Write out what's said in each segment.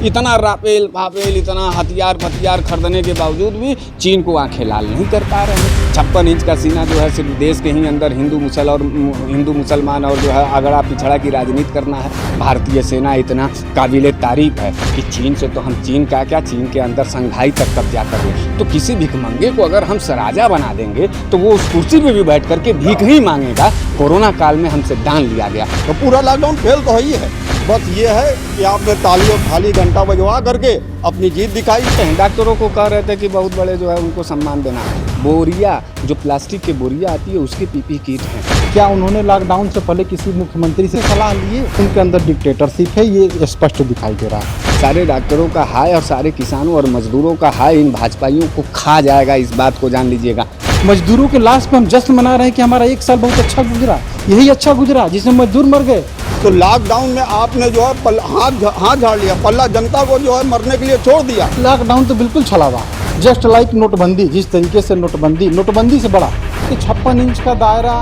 इतना राफेल फाफेल इतना हथियार फथियार खरीदने के बावजूद भी चीन को आंखें लाल नहीं कर पा रहे हैं। 56 इंच का सीना जो है सिर्फ देश के ही अंदर हिंदू मुसलमान और जो है अगड़ा पिछड़ा की राजनीति करना है। भारतीय सेना इतना काबिले तारीफ है कि चीन से तो हम चीन का क्या, चीन के अंदर संघाई तक कब्जा कर लें। तो किसी भिखमंगे को अगर हम सराजा बना देंगे तो वो उस कुर्सी पे भी बैठ करके भीख ही मांगेगा। कोरोना काल में हमसे दान लिया गया तो पूरा लॉकडाउन फेल तो ही है। बस ये है कि आपने ताली और थाली घंटा बजवा करके अपनी जीत दिखाई। डॉक्टरों को कह रहे थे कि बहुत बड़े जो है उनको सम्मान देना। बोरिया जो प्लास्टिक की बोरिया आती है उसकी पीपी किट है। क्या उन्होंने लॉकडाउन से पहले किसी मुख्यमंत्री से सलाह लिए? उनके अंदर डिक्टेटरशिप है, ये स्पष्ट दिखाई दे रहा है। सारे डॉक्टरों का हाय और सारे किसानों और मजदूरों का हाय इन भाजपाइयों को खा जाएगा, इस बात को जान लीजिएगा। मजदूरों के लाश पे हम जश्न मना रहे हैं कि हमारा 1 साल बहुत अच्छा गुजरा, यही अच्छा गुजरा जिसमें मजदूर मर गए। तो लॉकडाउन में आपने जो है हाथ झाड़ लिया, पल्ला जनता को जो है मरने के लिए छोड़ दिया। लॉकडाउन तो बिल्कुल छलावा, जस्ट लाइक नोटबंदी। जिस तरीके से नोटबंदी से बड़ा, तो 56 इंच का दायरा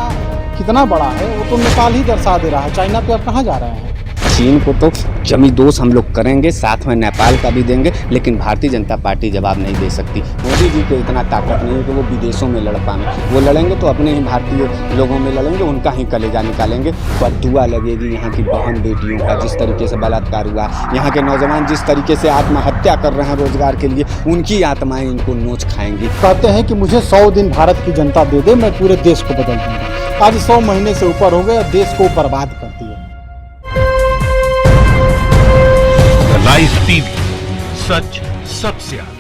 कितना बड़ा है वो तो नेपाल ही दर्शा दे रहा है। चाइना पे अब कहाँ जा रहे हैं? चीन को तो जमी दोष हम लोग करेंगे, साथ में नेपाल का भी देंगे, लेकिन भारतीय जनता पार्टी जवाब नहीं दे सकती। मोदी जी को इतना ताकत नहीं है कि वो विदेशों में लड़ पाएंगे। वो लड़ेंगे तो अपने ही भारतीय लोगों में लड़ेंगे, उनका ही कलेजा निकालेंगे। बददुआ लगेगी यहाँ की बहन बेटियों का, जिस तरीके से बलात्कार हुआ, यहाँ के नौजवान जिस तरीके से आत्महत्या कर रहे हैं रोजगार के लिए, उनकी आत्माएं इनको नोच खाएंगी। कहते हैं कि मुझे 100 दिन भारत की जनता दे दे, मैं पूरे देश को बदल दूंगा। आज 100 महीने से ऊपर हो गए, देश को बर्बाद कर दिया। लाइव टीवी, सच सबसे आगे।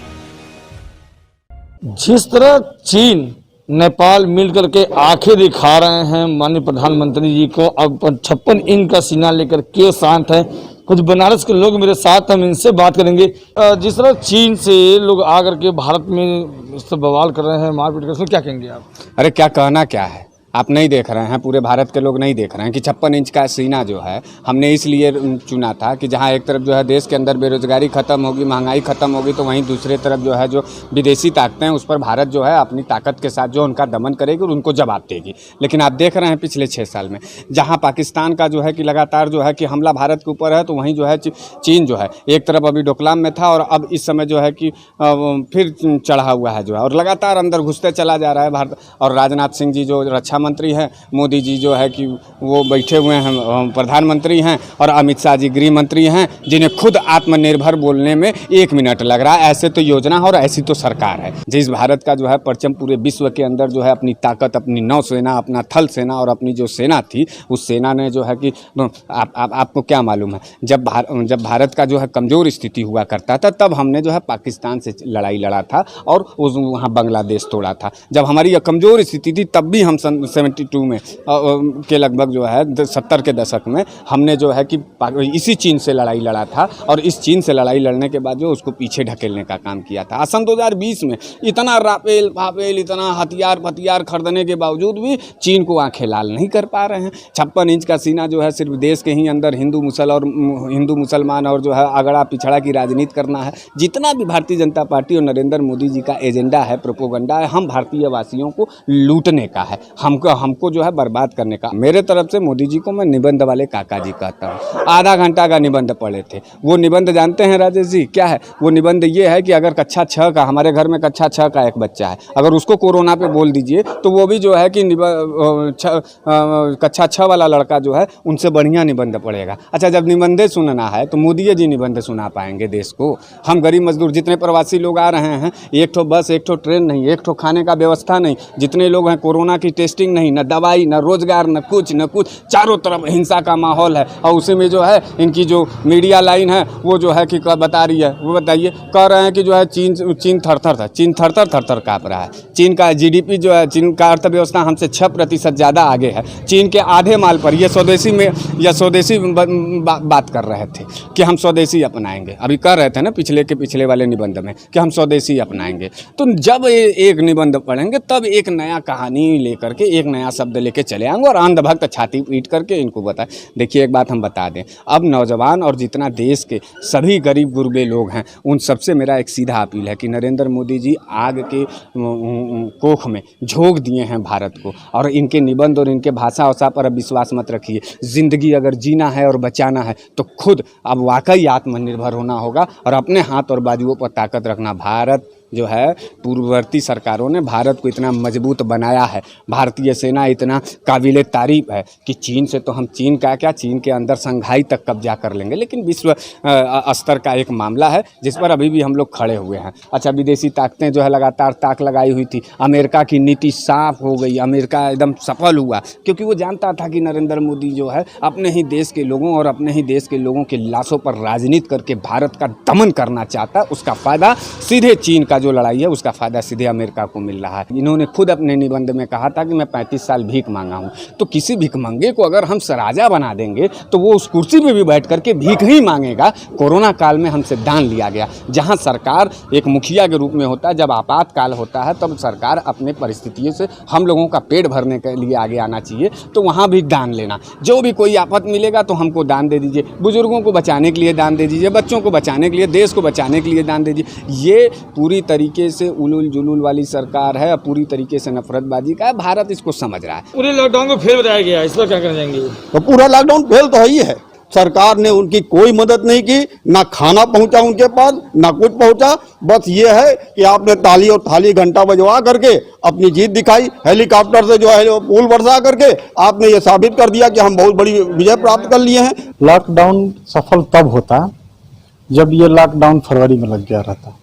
जिस तरह चीन नेपाल मिलकर के आंखें दिखा रहे हैं माननीय प्रधानमंत्री जी को, अब 56 इंच का सीना लेकर के शांत है। कुछ बनारस के लोग मेरे साथ, हम इनसे बात करेंगे। जिस तरह चीन से लोग आकर के भारत में इस तरह बवाल कर रहे हैं, मारपीट कर रहे हैं, क्या कहेंगे आप? अरे क्या कहना क्या है, आप नहीं देख रहे हैं, पूरे भारत के लोग नहीं देख रहे हैं कि 56 इंच का सीना जो है हमने इसलिए चुना था कि जहां एक तरफ जो है देश के अंदर बेरोजगारी खत्म होगी, महंगाई खत्म होगी, तो वहीं दूसरे तरफ जो है जो विदेशी ताकतें हैं उस पर भारत जो है अपनी ताकत के साथ जो उनका दमन करेगी और उनको जवाब देगी। लेकिन आप देख रहे हैं पिछले 6 साल में जहाँ पाकिस्तान का जो है कि लगातार जो है कि हमला भारत के ऊपर है, तो वहीं जो है चीन जो है एक तरफ अभी डोकलाम में था और अब इस समय जो है कि फिर चढ़ा हुआ है जो है, और लगातार अंदर घुसते चला जा रहा है भारत। और राजनाथ सिंह जी जो रक्षा मंत्री हैं, मोदी जी जो है कि वो बैठे हुए हैं प्रधानमंत्री हैं, और अमित शाह जी गृह मंत्री हैं, जिन्हें खुद आत्मनिर्भर बोलने में 1 मिनट लग रहा है। ऐसे तो योजना और ऐसी तो सरकार है। जिस भारत का जो है परचम पूरे विश्व के अंदर जो है अपनी ताकत, अपनी नौसेना, अपना थल सेना और अपनी जो सेना थी, उस सेना ने जो है कि आपको क्या मालूम है, जब भारत का जो है कमज़ोर स्थिति हुआ करता था तब हमने जो है पाकिस्तान से लड़ाई लड़ा था और वहाँ बांग्लादेश तोड़ा था। जब हमारी कमज़ोर स्थिति थी तब भी हम 72 में के लगभग जो है 70 के दशक में हमने जो है कि इसी चीन से लड़ाई लड़ा था, और इस चीन से लड़ाई लड़ने के बाद जो उसको पीछे ढकेलने का काम किया था। सन 2020 में इतना राफेल फाफेल इतना हथियार फथियार खरीदने के बावजूद भी चीन को आंखें लाल नहीं कर पा रहे हैं। 56 इंच का सीना जो है सिर्फ देश के ही अंदर हिंदू मुसलमान और जो है अगड़ा पिछड़ा की राजनीति करना है। जितना भी भारतीय जनता पार्टी और नरेंद्र मोदी जी का एजेंडा है, प्रोपोगंडा है, हम भारतीय वासियों को लूटने का है, हमको जो है बर्बाद करने का। मेरे तरफ से मोदी जी को मैं निबंध वाले काका जी कहता हूँ। आधा घंटा का निबंध पढ़े थे। वो निबंध जानते हैं राजेश जी क्या है? वो निबंध ये है कि अगर कक्षा 6 का, हमारे घर में कक्षा 6 का एक बच्चा है, अगर उसको कोरोना पे बोल दीजिए तो वो भी जो है कि कक्षा 6 वाला लड़का जो है उनसे बढ़िया निबंध पढ़ेगा। अच्छा, जब निबंधे सुनना है तो मोदी जी निबंध सुना पाएंगे देश को? हम गरीब मजदूर जितने प्रवासी लोग आ रहे हैं, एक ठो बस, एक ठो ट्रेन नहीं, एक ठो खाने का व्यवस्था नहीं, जितने लोग हैं कोरोना की टेस्टिंग नहीं, न दवाई, न रोजगार, न कुछ, चारों तरफ हिंसा का माहौल है। और उसी में जो है इनकी जो मीडिया लाइन है वो जो है कि बता रही है, वो बताइए, कह रहे हैं कि जो है चीन थर-थर काँप रहा है। चीन का जीडीपी जो है, चीन का अर्थव्यवस्था हमसे 6% ज़्यादा आगे है। चीन के आधे माल पर ये स्वदेशी बात कर रहे थे कि हम स्वदेशी अपनाएंगे। अभी कह रहे थे ना पिछले वाले निबंध में कि हम स्वदेशी अपनाएंगे। तो जब एक निबंध पढ़ेंगे तब एक नया कहानी लेकर के एक नया शब्द लेके चले आएंगे और अंधभक्त छाती पीट करके इनको बताएं। देखिए एक बात हम बता दें, अब नौजवान और जितना देश के सभी गरीब गुरबे लोग हैं उन सबसे मेरा एक सीधा अपील है कि नरेंद्र मोदी जी आग के कोख में झोंक दिए हैं भारत को, और इनके निबंध और इनके भाषा वसा पर अब विश्वास मत रखिए। ज़िंदगी अगर जीना है और बचाना है तो खुद अब वाकई आत्मनिर्भर होना होगा और अपने हाथ और बाजुओं पर ताकत रखना। भारत जो है, पूर्ववर्ती सरकारों ने भारत को इतना मजबूत बनाया है, भारतीय सेना इतना काबिल तारीफ है कि चीन से तो हम चीन के अंदर संघाई तक कब्जा कर लेंगे, लेकिन विश्व स्तर का एक मामला है जिस पर अभी भी हम लोग खड़े हुए हैं। अच्छा, विदेशी ताकतें जो है लगातार ताक लगाई हुई थी, अमेरिका की नीति साफ हो गई, अमेरिका एकदम सफल हुआ क्योंकि वो जानता था कि नरेंद्र मोदी जो है अपने ही देश के लोगों और अपने ही देश के लोगों के लाशों पर राजनीति करके भारत का दमन करना चाहता। उसका फ़ायदा सीधे चीन का जो लड़ाई है उसका फायदा सीधे अमेरिका को मिल रहा है। इन्होंने खुद अपने निबंध में कहा था कि मैं 35 साल भीख मांगा हूं, तो किसी भिखमंगे को अगर हम राजा बना देंगे तो वो उस कुर्सी पे भी बैठ करके भीख ही मांगेगा। कोरोना काल में हमसे दान लिया गया, जहां सरकार एक मुखिया के रूप में होता है, जब आपातकाल होता है तब सरकार अपने परिस्थितियों से हम लोगों का पेट भरने के लिए आगे आना चाहिए, तो वहाँ भी दान लेना। जो भी कोई आफत मिलेगा तो हमको दान दे दीजिए, बुजुर्गों को बचाने के लिए दान दे दीजिए, बच्चों को बचाने के लिए, देश को बचाने के लिए दान दे दीजिए। ये पूरी तरीके से उलूल जुलूल वाली सरकार है, पूरी तरीके से नफरतबाजी का है। भारत इसको समझ रहा है। पूरे लॉकडाउन को फेल बताया गया, इस पर क्या कर जाएंगे? तो पूरा लॉकडाउन फेल तो है ही है। सरकार ने उनकी कोई मदद नहीं की, ना खाना पहुंचा उनके पास, ना कुछ पहुंचा। बस ये है कि आपने ताली और थाली घंटा बजवा करके अपनी जीत दिखाई, हेलीकॉप्टर से जो है पुल बरसा करके आपने ये साबित कर दिया कि हम बहुत बड़ी विजय प्राप्त कर लिए हैं। लॉकडाउन सफल तब होता जब ये लॉकडाउन फरवरी में लग गया रहता,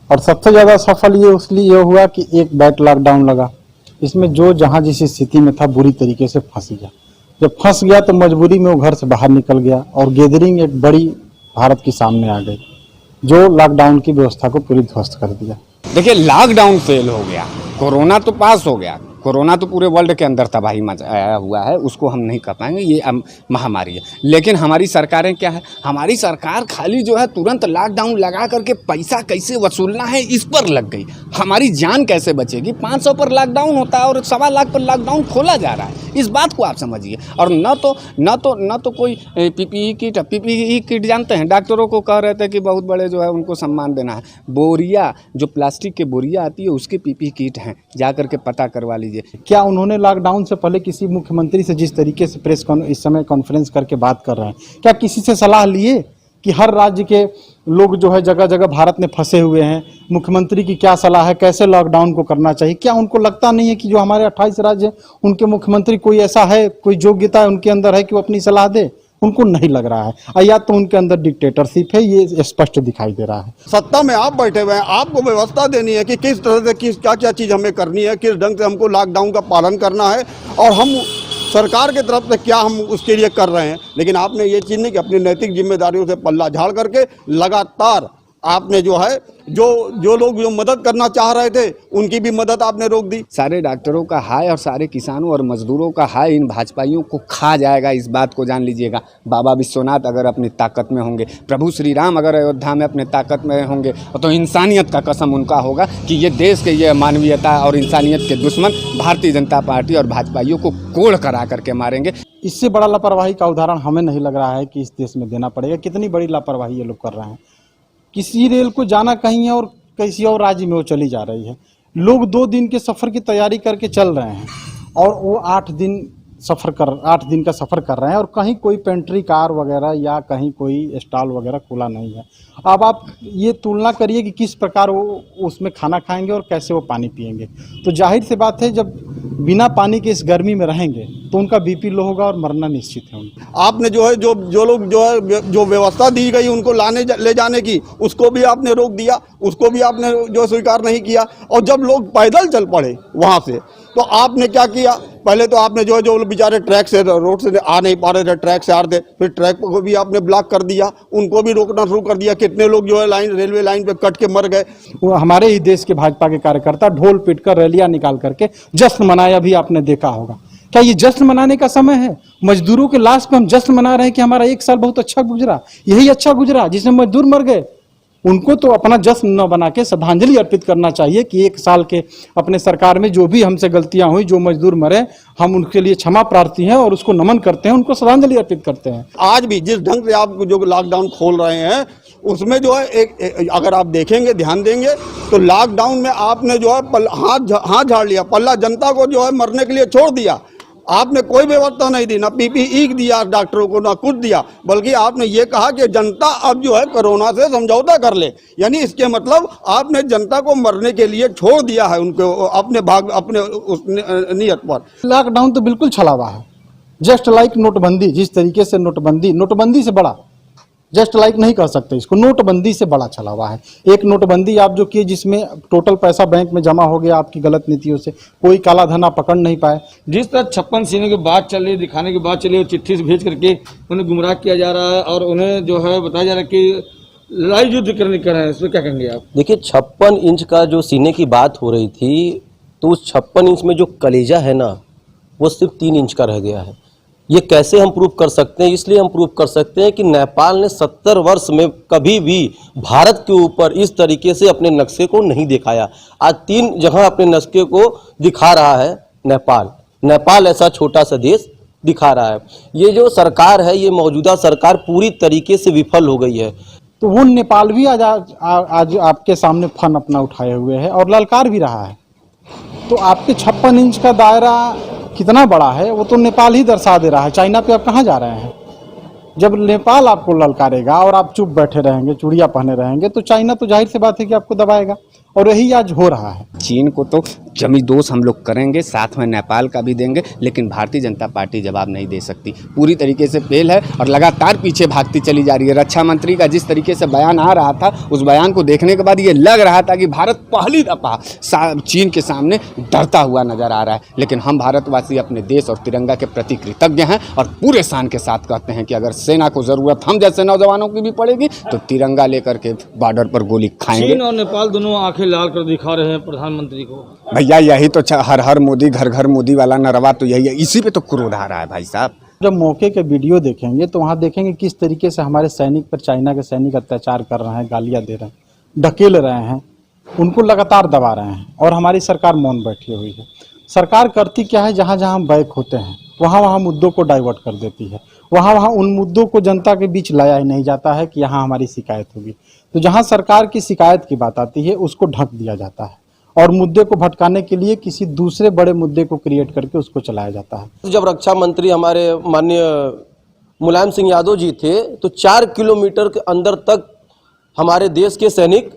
और सबसे ज़्यादा सफल ये इसलिए हुआ कि एक बैक लॉकडाउन लगा। इसमें जो जहाँ जिस स्थिति में था बुरी तरीके से फंस गया। जब फंस गया तो मजबूरी में वो घर से बाहर निकल गया और गैदरिंग एक बड़ी भारत के सामने आ गई, जो लॉकडाउन की व्यवस्था को पूरी ध्वस्त कर दिया। देखिए, लॉकडाउन फेल हो गया, कोरोना तो पास हो गया। कोरोना तो पूरे वर्ल्ड के अंदर तबाही मचाया हुआ है, उसको हम नहीं कर पाएंगे, ये महामारी है। लेकिन हमारी सरकारें क्या है, हमारी सरकार खाली जो है तुरंत लॉकडाउन लगा करके पैसा कैसे वसूलना है इस पर लग गई। हमारी जान कैसे बचेगी? 500 पर लॉकडाउन होता है और 1.25 लाख पर लॉकडाउन खोला जा रहा है। इस बात को आप समझिए। और न तो कोई पीपीई किट जानते हैं, डॉक्टरों को कह रहे थे कि बहुत बड़े जो है उनको सम्मान देना है। बोरिया, जो प्लास्टिक के बोरिया आती है उसके पीपीई किट हैं, जा करके पता करवा लीजिए। क्या उन्होंने लॉकडाउन से पहले किसी मुख्यमंत्री से जिस तरीके से इस समय कॉन्फ्रेंस करके बात कर रहे हैं, क्या किसी से सलाह लिए कि हर राज्य के लोग जो है जगह जगह भारत में फंसे हुए हैं, मुख्यमंत्री की क्या सलाह है, कैसे लॉकडाउन को करना चाहिए? क्या उनको लगता नहीं है कि जो हमारे 28 राज्य हैं उनके मुख्यमंत्री कोई ऐसा है, कोई योग्यता है उनके अंदर है कि वो अपनी सलाह दे? उनको नहीं लग रहा है, या तो उनके अंदर डिक्टेटरशिप है, ये स्पष्ट दिखाई दे रहा है। सत्ता में आप बैठे हुए हैं, आपको व्यवस्था देनी है कि किस तरह से क्या क्या चीज़ हमें करनी है, किस ढंग से हमको लॉकडाउन का पालन करना है और हम सरकार की तरफ से क्या हम उसके लिए कर रहे हैं। लेकिन आपने ये चीज़ नहीं कि अपनी नैतिक जिम्मेदारियों से पल्ला झाड़ करके लगातार आपने जो है जो लोग जो मदद करना चाह रहे थे उनकी भी मदद आपने रोक दी। सारे डॉक्टरों का हाय और सारे किसानों और मजदूरों का हाय इन भाजपाइयों को खा जाएगा, इस बात को जान लीजिएगा। बाबा विश्वनाथ अगर अपनी ताकत में होंगे, प्रभु श्री राम अगर अयोध्या में अपने ताकत में होंगे, तो इंसानियत का कसम उनका होगा कि ये देश के ये मानवीयता और इंसानियत के दुश्मन भारतीय जनता पार्टी और भाजपाइयों को कोड़ करा करके मारेंगे। इससे बड़ा लापरवाही का उदाहरण हमें नहीं लग रहा है कि इस देश में देना पड़ेगा। कितनी बड़ी लापरवाही ये लोग कर रहे हैं। किसी रेल को जाना कहीं है और किसी और राज्य में वो चली जा रही है। लोग 2 दिन के सफ़र की तैयारी करके चल रहे हैं और वो 8 दिन का सफ़र कर रहे हैं और कहीं कोई पेंट्री कार वगैरह या कहीं कोई स्टॉल वगैरह खुला नहीं है। अब आप ये तुलना करिए कि किस प्रकार वो उसमें खाना खाएंगे और कैसे वो पानी पिएंगे। तो जाहिर सी बात है, जब बिना पानी के इस गर्मी में रहेंगे तो उनका बीपी लो होगा और मरना निश्चित है उनका। आपने जो है जो लोग जो है जो व्यवस्था दी गई उनको ले जाने की, उसको भी आपने रोक दिया, उसको भी आपने जो स्वीकार नहीं किया। और जब लोग पैदल चल पड़े वहाँ से, तो आपने क्या किया? पहले तो आपने जो बेचारे ट्रैक से रोड से आ नहीं पा रहे थे, ट्रैक से आ रहे थे, फिर ट्रैक को भी आपने ब्लॉक कर दिया, उनको भी रोकना शुरू कर दिया। कितने लोग जो है रेलवे लाइन पे कट के मर गए। वो हमारे ही देश के भाजपा के कार्यकर्ता ढोल पीट कर रैलियां निकाल करके जश्न मनाया भी आपने देखा होगा। क्या ये जश्न मनाने का समय है? मजदूरों के लाश पे हम जश्न मना रहे हैं कि हमारा 1 साल बहुत अच्छा गुजरा। यही अच्छा गुजरा जिसमें मजदूर मर गए? उनको तो अपना जश्न न बना के श्रद्धांजलि अर्पित करना चाहिए कि 1 साल के अपने सरकार में जो भी हमसे गलतियां हुई, जो मजदूर मरे, हम उनके लिए क्षमा प्रार्थी हैं और उसको नमन करते हैं, उनको श्रद्धांजलि अर्पित करते हैं। आज भी जिस ढंग से आप जो लॉकडाउन खोल रहे हैं उसमें जो है एक अगर आप देखेंगे, ध्यान देंगे तो लॉकडाउन में आपने जो है हाथ झाड़ लिया, पल्ला जनता को जो है मरने के लिए छोड़ दिया। आपने कोई व्यवस्था नहीं दी, ना पीपीई दिया डॉक्टरों को, ना कुछ दिया, बल्कि आपने ये कहा कि जनता अब जो है कोरोना से समझौता कर ले। यानी इसके मतलब आपने जनता को मरने के लिए छोड़ दिया है उनको अपने उस नियत पर। लॉकडाउन तो बिल्कुल छलावा है, जस्ट लाइक नोटबंदी। जिस तरीके से नोटबंदी से बड़ा, जस्ट लाइक नहीं कह सकते इसको, नोटबंदी से बड़ा चला हुआ है। एक नोटबंदी आप जो किए जिसमें टोटल पैसा बैंक में जमा हो गया आपकी गलत नीतियों से, कोई काला धन आप पकड़ नहीं पाए। जिस तरह 56 सीने की बात चल रही, दिखाने की बात चल रही, चिट्ठी से भेज करके उन्हें गुमराह किया जा रहा है और उन्हें जो है बताया जा रहा है कि लड़ाई युद्ध करने का है। इसमें क्या कहेंगे आप? देखिए 56 इंच का जो सीने की बात हो रही थी, तो उस 56 इंच में जो कलेजा है ना, वो सिर्फ 3 इंच का रह गया है। ये कैसे हम प्रूव कर सकते हैं? इसलिए हम प्रूव कर सकते हैं कि नेपाल ने 70 वर्ष में कभी भी भारत के ऊपर इस तरीके से अपने नक्शे को नहीं दिखाया। आज 3 जगह अपने नक्शे को दिखा रहा है नेपाल ऐसा छोटा सा देश दिखा रहा है। ये जो सरकार है, ये मौजूदा सरकार पूरी तरीके से विफल हो गई है। तो वो नेपाल भी आज आपके सामने फन अपना उठाए हुए है और ललकार भी रहा है। तो आपके 56 इंच का दायरा कितना बड़ा है वो तो नेपाल ही दर्शा दे रहा है। चाइना पे आप कहाँ जा रहे हैं? जब नेपाल आपको ललकारेगा और आप चुप बैठे रहेंगे, चूड़ियाँ पहने रहेंगे, तो चाइना तो जाहिर सी बात है कि आपको दबाएगा, और यही आज हो रहा है। चीन को तो जमी दोष हम लोग करेंगे, साथ में नेपाल का भी देंगे, लेकिन भारतीय जनता पार्टी जवाब नहीं दे सकती। पूरी तरीके से फेल है और लगातार पीछे भागती चली जा रही है। रक्षा मंत्री का जिस तरीके से बयान आ रहा था, उस बयान को देखने के बाद ये लग रहा था कि भारत पहली दफा चीन के सामने डरता हुआ नजर आ रहा है। लेकिन हम भारतवासी अपने देश और तिरंगा के प्रति कृतज्ञ हैं और पूरे शान के साथ कहते हैं कि अगर सेना को जरूरत हम जैसे नौजवानों की भी पड़ेगी तो तिरंगा लेकर के बॉर्डर पर गोली खाएंगे। चीन और नेपाल दोनों आंखें लाल कर दिखा रहे हैं प्रधानमंत्री को। भैया यही तो हर हर मोदी घर घर मोदी वाला नरवा तो यही है, इसी पे तो क्रोध आ रहा है भाई साहब। जब मौके के वीडियो देखेंगे तो वहाँ देखेंगे किस तरीके से हमारे सैनिक पर चाइना के सैनिक अत्याचार कर रहे हैं, गालियाँ दे रहे हैं, ढकेल रहे हैं, उनको लगातार दबा रहे हैं, और हमारी सरकार मौन बैठी हुई है। सरकार करती क्या है? जहाँ जहाँ हम बैक होते हैं वहाँ मुद्दों को डाइवर्ट कर देती है। वहाँ उन मुद्दों को जनता के बीच लाया ही नहीं जाता है कि यहाँ हमारी शिकायत होगी। तो जहाँ सरकार की शिकायत की बात आती है उसको ढक दिया जाता है और मुद्दे को भटकाने के लिए किसी दूसरे बड़े मुद्दे को क्रिएट करके उसको चलाया जाता है। जब रक्षा मंत्री हमारे माननीय मुलायम सिंह यादव जी थे, तो 4 किलोमीटर के अंदर तक हमारे देश के सैनिक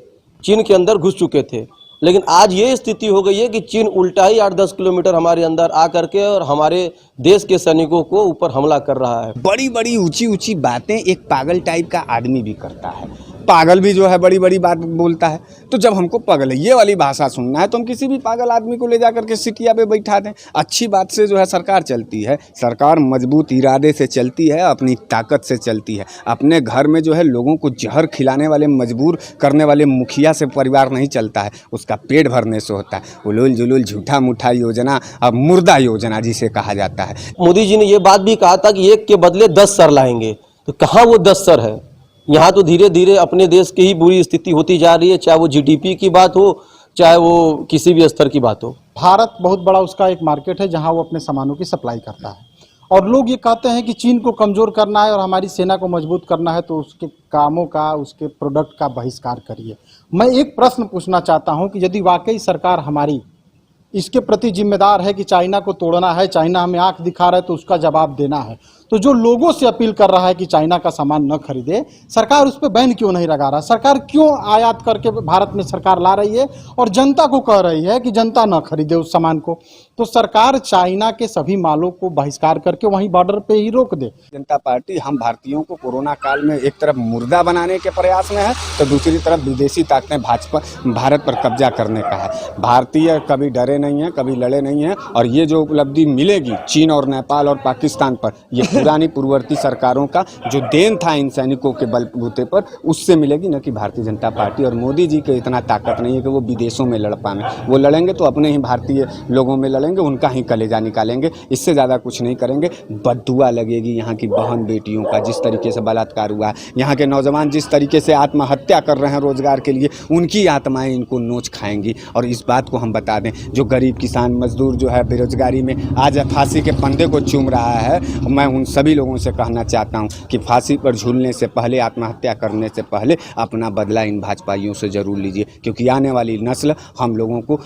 चीन के अंदर घुस चुके थे। लेकिन आज ये स्थिति हो गई है कि चीन उल्टा ही 8-10 किलोमीटर हमारे अंदर आ करके और हमारे देश के सैनिकों को ऊपर हमला कर रहा है। बड़ी बड़ी ऊंची ऊंची बातें एक पागल टाइप का आदमी भी करता है। पागल भी जो है बड़ी बड़ी बात बोलता है। तो जब हमको पागल ये वाली भाषा सुनना है तो हम किसी भी पागल आदमी को ले जा करके सिटिया पे बैठा दें। अच्छी बात से जो है सरकार चलती है, सरकार मजबूत इरादे से चलती है, अपनी ताकत से चलती है। अपने घर में जो है लोगों को जहर खिलाने वाले, मजबूर करने वाले मुखिया से परिवार नहीं चलता है, उसका पेट भरने से होता है। उलूल जुलूल झूठा मूठा योजना, अब मुर्दा योजना जिसे कहा जाता है। मोदी जी ने ये बात भी कहा था कि 1 के बदले 10 सर लाएंगे, तो कहाँ वो 10 सर है? यहाँ तो धीरे धीरे अपने देश की ही बुरी स्थिति होती जा रही है, चाहे वो जीडीपी की बात हो, चाहे वो किसी भी स्तर की बात हो। भारत बहुत बड़ा उसका एक मार्केट है जहाँ वो अपने सामानों की सप्लाई करता है, और लोग ये कहते हैं कि चीन को कमज़ोर करना है और हमारी सेना को मजबूत करना है, तो उसके कामों का, उसके प्रोडक्ट का बहिष्कार करिए। मैं एक प्रश्न पूछना चाहता हूँ कि यदि वाकई सरकार हमारी इसके प्रति जिम्मेदार है कि चाइना को तोड़ना है, चाइना हमें आंख दिखा रहा है, तो उसका जवाब देना है। तो जो लोगों से अपील कर रहा है कि चाइना का सामान न खरीदे, सरकार उस पर बैन क्यों नहीं लगा रहा? सरकार क्यों आयात करके भारत में सरकार ला रही है और जनता को कह रही है कि जनता न खरीदे उस सामान को? तो सरकार चाइना के सभी मालों को बहिष्कार करके वहीं बॉर्डर पे ही रोक दे। जनता पार्टी हम भारतीयों को कोरोना काल में एक तरफ मुर्दा बनाने के प्रयास में है, तो दूसरी तरफ विदेशी ताकतें भारत पर कब्जा करने का है। भारतीय कभी डरे नहीं हैं, कभी लड़े नहीं हैं, और ये जो उपलब्धि मिलेगी चीन और नेपाल और पाकिस्तान पर, ये पुरानी पूर्ववर्ती सरकारों का जो देन था इन सैनिकों के बलबूते पर, उससे मिलेगी। न कि भारतीय जनता पार्टी और मोदी जी के इतना ताकत नहीं है कि वो विदेशों में लड़ पाएं। वो लड़ेंगे तो अपने ही भारतीय लोगों में लड़ेंगे, उनका ही कलेजा निकालेंगे, इससे ज़्यादा कुछ नहीं करेंगे। बद्दुआ लगेगी यहाँ की बहन बेटियों का, जिस तरीके से बलात्कार हुआ है, यहाँ के नौजवान जिस तरीके से आत्महत्या कर रहे हैं रोजगार के लिए, उनकी आत्माएं इनको नोच खाएंगी। और इस बात को हम बता दें, जो गरीब किसान मजदूर जो है बेरोजगारी में आज फांसी के फंदे को चूम रहा है, मैं उन सभी लोगों से कहना चाहता हूँ कि फांसी पर झूलने से पहले, आत्महत्या करने से पहले अपना बदला इन भाजपाइयों से जरूर लीजिए, क्योंकि आने वाली नस्ल हम लोगों को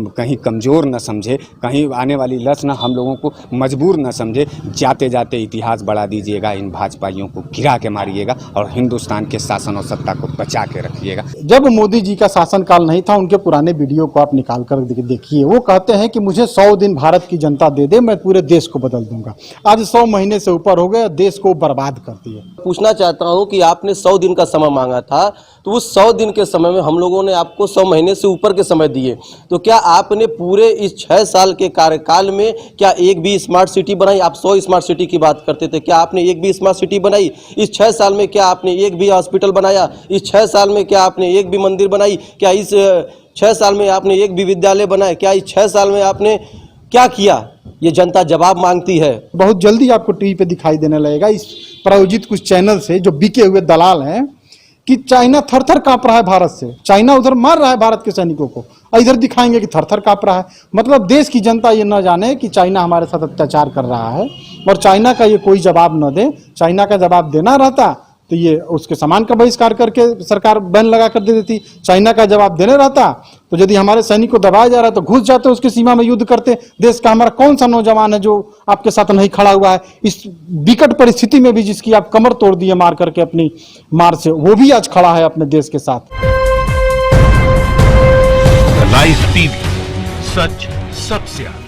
कहीं कमज़ोर न समझे, कहीं आने वाली नस्ल हम लोगों को मजबूर न समझे। जाते जाते इतिहास बढ़ा दीजिएगा, इन भाजपाइयों को गिरा के मारिएगा और हिंदुस्तान के शासन और सत्ता को बचा के रखिएगा। जब मोदी जी का शासनकाल नहीं था, उनके पुराने वीडियो को आप निकाल कर देखिए। वो कहते हैं कि मुझे 100 दिन भारत की जनता दे दे, मैं पूरे देश को बदल दूंगा। आज 100 महीने से ऊपर हो गए, देश को बर्बाद कर दिया। पूछना चाहता हूं कि आपने 100 दिन का समय मांगा था, तो उस 100 दिन के समय में हम लोगों ने आपको 100 महीने से ऊपर के समय दिए, तो क्या आपने पूरे इस 6 साल के कार्यकाल में क्या एक भी स्मार्ट सिटी बनाई? आप 100 स्मार्ट सिटी की बात करते थे, क्या आपने एक भी स्मार्ट सिटी बनाई? इस 6 साल में क्या आपने एक भी हॉस्पिटल बनाया? इस 6 साल में क्या आपने एक भी मंदिर बनाई? क्या इस 6 साल में आपने एक भी विद्यालय बनाया? क्या इस 6 साल में आपने क्या किया? ये जनता जवाब मांगती है। बहुत जल्दी आपको टीवी पे दिखाई देने लगेगा इस प्रायोजित कुछ चैनल से, जो बिके हुए दलाल हैं, कि चाइना थर थर कांप रहा है भारत से। चाइना उधर मार रहा है भारत के सैनिकों को, और इधर दिखाएंगे कि थर थर कांप रहा है। मतलब देश की जनता ये न जाने कि चाइना हमारे साथ अत्याचार कर रहा है, और चाइना का ये कोई जवाब न दे। चाइना का जवाब देना रहता तो ये उसके सामान का बहिष्कार करके सरकार बैन लगा कर दे देती। चाइना का जवाब देने रहता तो यदि हमारे सैनिक को दबाया जा रहा है तो घुस जाते, उसकी सीमा में युद्ध करते। देश का हमारा कौन सा नौजवान है जो आपके साथ नहीं खड़ा हुआ है? इस विकट परिस्थिति में भी जिसकी आप कमर तोड़ दिए मार करके अपनी मार से, वो भी आज खड़ा है अपने देश के साथ। लाइव टीवी, सच सबसे आगे।